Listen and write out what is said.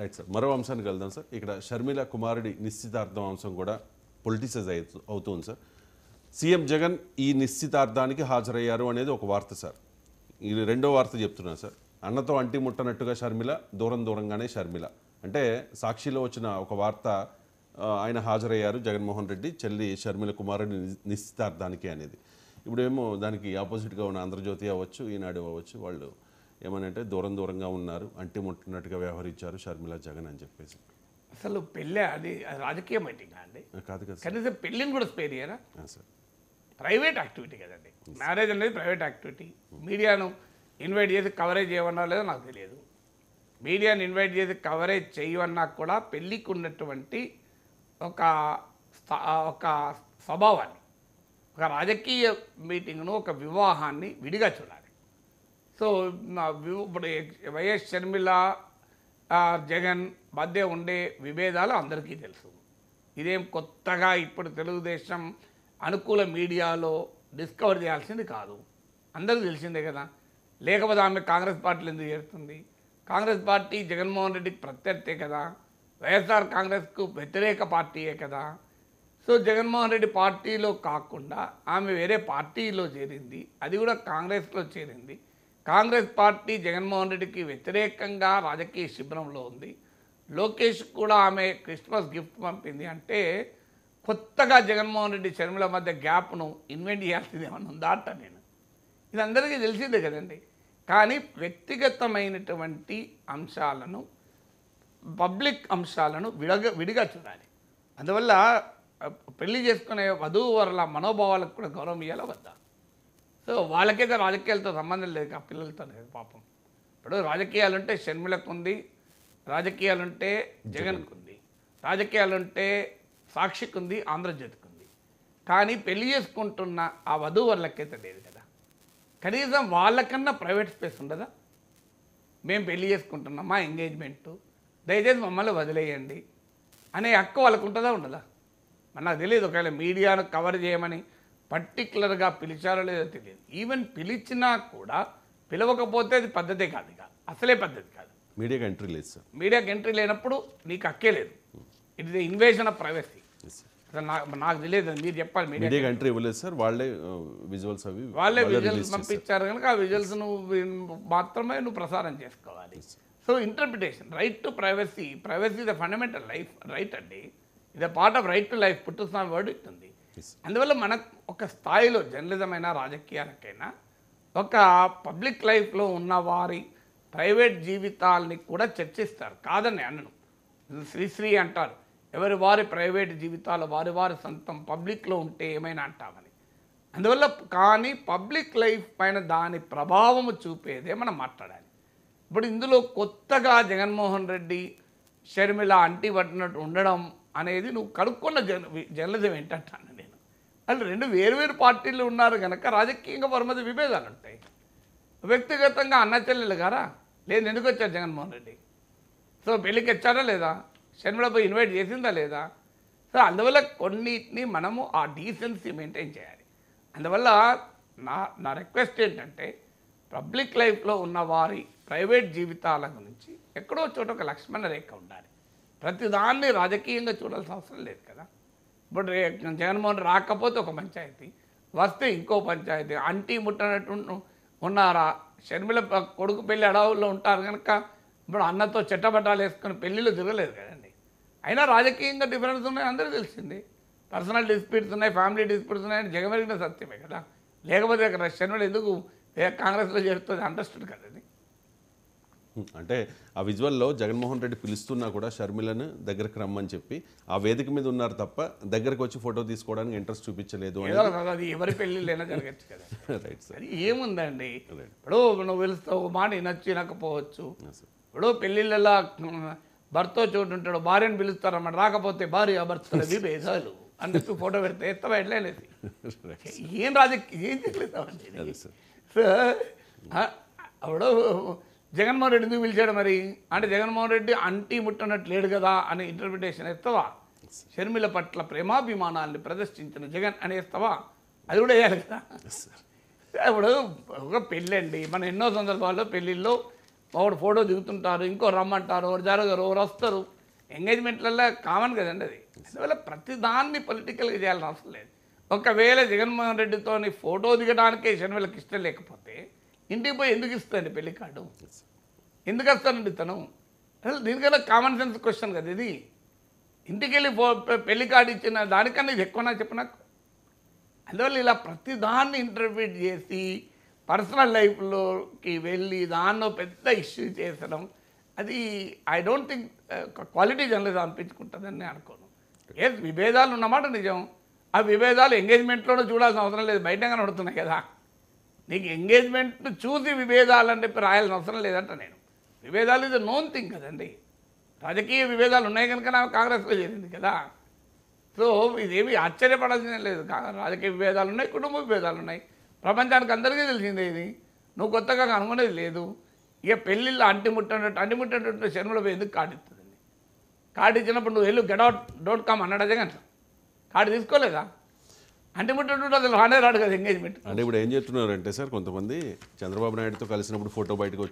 Right sir, మరో అంశానికి వెళ్దాం సార్. ఇక్కడ షర్మిల కుమారుడి నిశ్చితార్థం అంశం కూడా పొలిటిసైజ్ అవుతుంది సార్. సీఎం జగన్ ఈ నిశ్చితార్థానికి హాజరయ్యారు అనేది ఒక వార్త సార్. ఇది రెండో వార్త చెప్తున్నా సార్. అన్నతో అంటి ముట్టనట్టుగా షర్మిల, దూరంగానే షర్మిల. అంటే సాక్షిలో వచ్చిన ఒక వార్త, ఆయన హాజరయ్యారు జగన్మోహన్ రెడ్డి చెల్లి షర్మిల కుమారుడి నిశ్చితార్థానికి అనేది. ఇప్పుడేమో దానికి ఆపోజిట్గా ఉన్న ఆంధ్రజ్యోతి అవ్వచ్చు, ఈనాడు అవ్వచ్చు, వాళ్ళు ఏమనంటే దూరంగా ఉన్నారు, అంటి ముట్టినట్టుగా వ్యవహరించారు షర్మిల జగన్ అని చెప్పేసి. అసలు పెళ్ళి అది రాజకీయ మీటింగ్ అండి? కాదు కదా కనీసం పెళ్ళిని కూడా స్పేర్ చేయరా సార్? ప్రైవేట్ యాక్టివిటీ కదండి. మ్యారేజ్ అనేది ప్రైవేట్ యాక్టివిటీ. మీడియాను ఇన్వైట్ చేసి కవరేజ్ చేయమన్నా లేదో నాకు తెలియదు. మీడియాను ఇన్వైట్ చేసి కవరేజ్ చేయమన్నా కూడా పెళ్ళికి ఉన్నటువంటి ఒక స్వభావాన్ని, ఒక రాజకీయ మీటింగ్ను, ఒక వివాహాన్ని విడిగా చూడాలి. సో ఇప్పుడు వైఎస్ షర్మిల జగన్ మధ్య ఉండే విభేదాలు అందరికీ తెలుసు. ఇదేం కొత్తగా ఇప్పుడు తెలుగుదేశం అనుకూల మీడియాలో డిస్కవర్ చేయాల్సింది కాదు, అందరికీ తెలిసిందే కదా. లేకపోతే ఆమె కాంగ్రెస్ పార్టీలో ఎందుకు చేరుతుంది? కాంగ్రెస్ పార్టీ జగన్మోహన్ రెడ్డికి ప్రత్యర్థే కదా, వైఎస్ఆర్ కాంగ్రెస్కు వ్యతిరేక పార్టీయే కదా. సో జగన్మోహన్ రెడ్డి పార్టీలో కాకుండా ఆమె వేరే పార్టీలో చేరింది, అది కూడా కాంగ్రెస్లో చేరింది. కాంగ్రెస్ పార్టీ జగన్మోహన్ రెడ్డికి వ్యతిరేకంగా రాజకీయ శిబిరంలో ఉంది. లోకేష్ కూడా ఆమె క్రిస్మస్ గిఫ్ట్ పంపింది అంటే కొత్తగా జగన్మోహన్ రెడ్డి షర్మిల మధ్య గ్యాప్ను ఇన్వెంట్ చేయాల్సింది ఏమన్నా ఉందా అంట నేను. ఇది అందరికీ తెలిసిందే కదండి. కానీ వ్యక్తిగతమైనటువంటి అంశాలను, పబ్లిక్ అంశాలను విడిగా చూడాలి. అందువల్ల పెళ్లి చేసుకునే వధువు వరల మనోభావాలకు కూడా గౌరవం ఇవ్వాలా వద్దా? సో వాళ్ళకైతే రాజకీయాలతో సంబంధం లేదు, ఆ పిల్లలతో లేదు పాపం. ఇప్పుడు రాజకీయాలుంటే షర్మిలకు ఉంది, రాజకీయాలుంటే జగన్కు ఉంది, రాజకీయాలుంటే సాక్షికి ఉంది, ఆంధ్రజ్యోతికి ఉంది. కానీ పెళ్లి చేసుకుంటున్న ఆ వధూవరులకైతే లేదు కదా. కనీసం వాళ్ళకన్నా ప్రైవేట్ స్పేస్ ఉండదా? మేము పెళ్లి చేసుకుంటున్నాం, మా ఎంగేజ్మెంటు, దయచేసి మమ్మల్ని వదిలేయండి అనే హక్కు వాళ్ళకు ఉంటుందా ఉండదా? మరి నాకు తెలియదు. ఒకవేళ మీడియాను కవర్ చేయమని పర్టికులర్గా పిలిచారో లేదో తెలియదు. ఈవెన్ పిలిచినా కూడా పిలవకపోతే అది పద్ధతే కాదు, ఇక అసలే పద్ధతి కాదు. మీడియాకి ఎంట్రీ లేదు సార్. మీడియాకి ఎంట్రీ లేనప్పుడు నీకు హక్కే లేదు. It is invasion of privacy. అసలు నాకు తెలియదు, మీరు చెప్పాలి. మీడియాకి ఎంట్రీ ఇవ్వలేదు సార్, వాళ్ళే విజువల్స్ విజువల్స్ పంపించారు కనుక ఆ విజువల్స్ మాత్రమే నువ్వు ప్రసారం చేసుకోవాలి. So interpretation, right to privacy, privacy is the fundamental life right అండి. ఇది part of right to life, Puttaswamy word ఇస్తుంది. అందువల్ల మన ఒక స్థాయిలో జర్నలిజం అయినా రాజకీయాలకైనా ఒక పబ్లిక్ లైఫ్లో ఉన్న వారి ప్రైవేట్ జీవితాలని కూడా చర్చిస్తారు, కాదని అనను. శ్రీశ్రీ అంటారు, ఎవరి వారి ప్రైవేట్ జీవితాలు వారి సొంతం, పబ్లిక్లో ఉంటే ఏమైనా అంటామని. అందువల్ల కానీ పబ్లిక్ లైఫ్ పైన దాని ప్రభావము చూపేదే మనం మాట్లాడాలి. ఇప్పుడు ఇందులో కొత్తగా జగన్మోహన్ రెడ్డి షర్మిల అంటి పట్టినట్టు ఉండడం అనేది నువ్వు కనుక్కున్న జర్నలిజం ఏంటంటాను నేను. వాళ్ళు రెండు వేరువేరు పార్టీలు ఉన్నారు కనుక రాజకీయంగా వారి మధ్య విభేదాలు ఉంటాయి. వ్యక్తిగతంగా అన్న చెల్లెలు గారా లేదు, ఎందుకు వచ్చారు జగన్మోహన్ రెడ్డి? సో పెళ్ళికి వచ్చారా లేదా? షర్మిల పోయి ఇన్వైట్ చేసిందా లేదా? సో అందువల్ల కొన్నిటిని మనము ఆ డీసెన్సీ మెయింటైన్ చేయాలి. అందువల్ల నా రిక్వెస్ట్ ఏంటంటే పబ్లిక్ లైఫ్లో ఉన్న వారి ప్రైవేట్ జీవితాల గురించి ఎక్కడో చోట ఒక లక్ష్మణ రేఖ ఉండాలి. ప్రతిదాన్ని రాజకీయంగా చూడాల్సిన అవసరం లేదు కదా. ఇప్పుడు జగన్మోహన్ రాకపోతే ఒక పంచాయతీ, వస్తే ఇంకో పంచాయతీ, అంటీ ముట్టనట్టు ఉన్నారా? షర్మిల కొడుకు పెళ్ళి అడవుల్లో ఉంటారు కనుక ఇప్పుడు అన్నతో చెట్టబట్టాలు వేసుకొని పెళ్ళిళ్ళు తిరగలేదు కదండి. అయినా రాజకీయంగా డిఫరెన్స్ ఉన్నాయి, అందరికీ తెలిసింది. పర్సనల్ డిస్ప్యూట్స్ ఉన్నాయి, ఫ్యామిలీ డిస్ప్యూట్స్ ఉన్నాయని జగమెరిగిన సత్యమే కదా. లేకపోతే అక్కడ షర్మిల ఎందుకు కాంగ్రెస్లో చేరుతుంది అండర్స్టూడ్ కదండి. అంటే ఆ విజువల్లో జగన్మోహన్ రెడ్డి పిలుస్తున్నా కూడా షర్మిలను దగ్గరకు రమ్మని చెప్పి ఆ వేదిక మీద ఉన్నారు తప్ప దగ్గరకు వచ్చి ఫోటో తీసుకోవడానికి ఇంట్రెస్ట్ చూపించలేదు. అది ఎవరి పెళ్ళిళ్ళైనా జరగచ్చు కదా. Right sir. అది ఏముందండి, ఇప్పుడు నువ్వు పిలుస్తావు, మాట వినొచ్చు వినకపోవచ్చు. ఇప్పుడు పెళ్ళిళ్ళలా భర్త చోటు ఉంటాడు, భార్యను పిలుస్తారన్నమాట, రాకపోతే భార్య భర్త విభేదాలు అన్నట్టు ఫోటో పెడితే ఎత్తవా ఎట్లా అనేది ఏం రాజకీయం ఏం చేయలేదు. అప్పుడు జగన్మోహన్ రెడ్డి ఎందుకు పిలిచాడు మరి అంటే జగన్మోహన్ రెడ్డి అంటీ ముట్టనట్టు లేడు కదా అనే ఇంటర్ప్రిటేషన్ ఎత్తవా? షర్మిల పట్ల ప్రేమాభిమానాల్ని ప్రదర్శించిన జగన్ అనేస్తావా? అది కూడా వేయాలి కదా. ఇప్పుడు ఒక పెళ్ళండి, మనం ఎన్నో సందర్భాల్లో పెళ్ళిళ్ళలో ఒకడు ఫోటో దిగుతుంటారు, ఇంకో రమ్మంటారు, ఒకరు జరగరు, ఒకరు వస్తారు. ఎంగేజ్మెంట్లలో కామన్ కదండి అది. అందువల్ల ప్రతి దాన్ని పొలిటికల్గా చేయాల్సిన అవసరం లేదు. ఒకవేళ జగన్మోహన్ రెడ్డితో ఫోటో దిగడానికే షర్మిలకి ఇష్టం లేకపోతే ఇంటికి పోయి ఎందుకు ఇస్తాడండి పెళ్లి కార్డు? ఎందుకు వస్తానండి తను? అసలు దీనికన్నా కామన్ సెన్స్ క్వశ్చన్ కదా ఇది. ఇంటికి వెళ్ళి పెళ్లి కార్డు ఇచ్చిన దానికన్నా ఇది ఎక్కువ నాకు చెప్పు నాకు. అందువల్ల ఇలా ప్రతి దాన్ని ఇంటర్ప్రిట్ చేసి పర్సనల్ లైఫ్లోకి వెళ్ళి దాన్నో పెద్ద ఇష్యూ చేసడం, అది I don't think quality journalism అనిపించుకుంటుందని నేను అనుకోను. ఏ విభేదాలు ఉన్నమాట నిజం. ఆ విభేదాలు ఎంగేజ్మెంట్లోనే చూడాల్సిన అవసరం లేదు, బయటగా నడుతున్నాయి కదా. నీకు ఎంగేజ్మెంట్ చూసి విభేదాలు అని చెప్పి రాయాల్సిన అవసరం లేదంట నేను. విభేదాలు ఇది నోన్ థింగ్ కదండి. రాజకీయ విభేదాలు ఉన్నాయి కనుక నాకు కాంగ్రెస్లో చేరింది కదా. సో ఇదేమి ఆశ్చర్యపడాల్సిన లేదు. రాజకీయ విభేదాలు ఉన్నాయి, కుటుంబ విభేదాలు ఉన్నాయి, ప్రపంచానికి అందరికీ తెలిసిందే. ఇది నువ్వు కొత్తగా కనుగొనేది లేదు. ఇక పెళ్ళిళ్ళు అంటిముట్టేటట్టు శర్మల పోయి ఎందుకు కార్డు ఇస్తుందండి? కార్డు ఇచ్చినప్పుడు నువ్వు వెళ్ళు గెట్అవుట్ డోంట్ కమ్ అన్నాడు జగన్. కార్డు తీసుకోలేదా? అంటిముట్టేటట్టు అసలు రానే రాడు కదా ఎంగేజ్మెంట్. అంటే ఇప్పుడు ఏం చెప్తున్నారంటే సార్, కొంతమంది చంద్రబాబు నాయుడుతో కలిసినప్పుడు ఫోటో బయటకు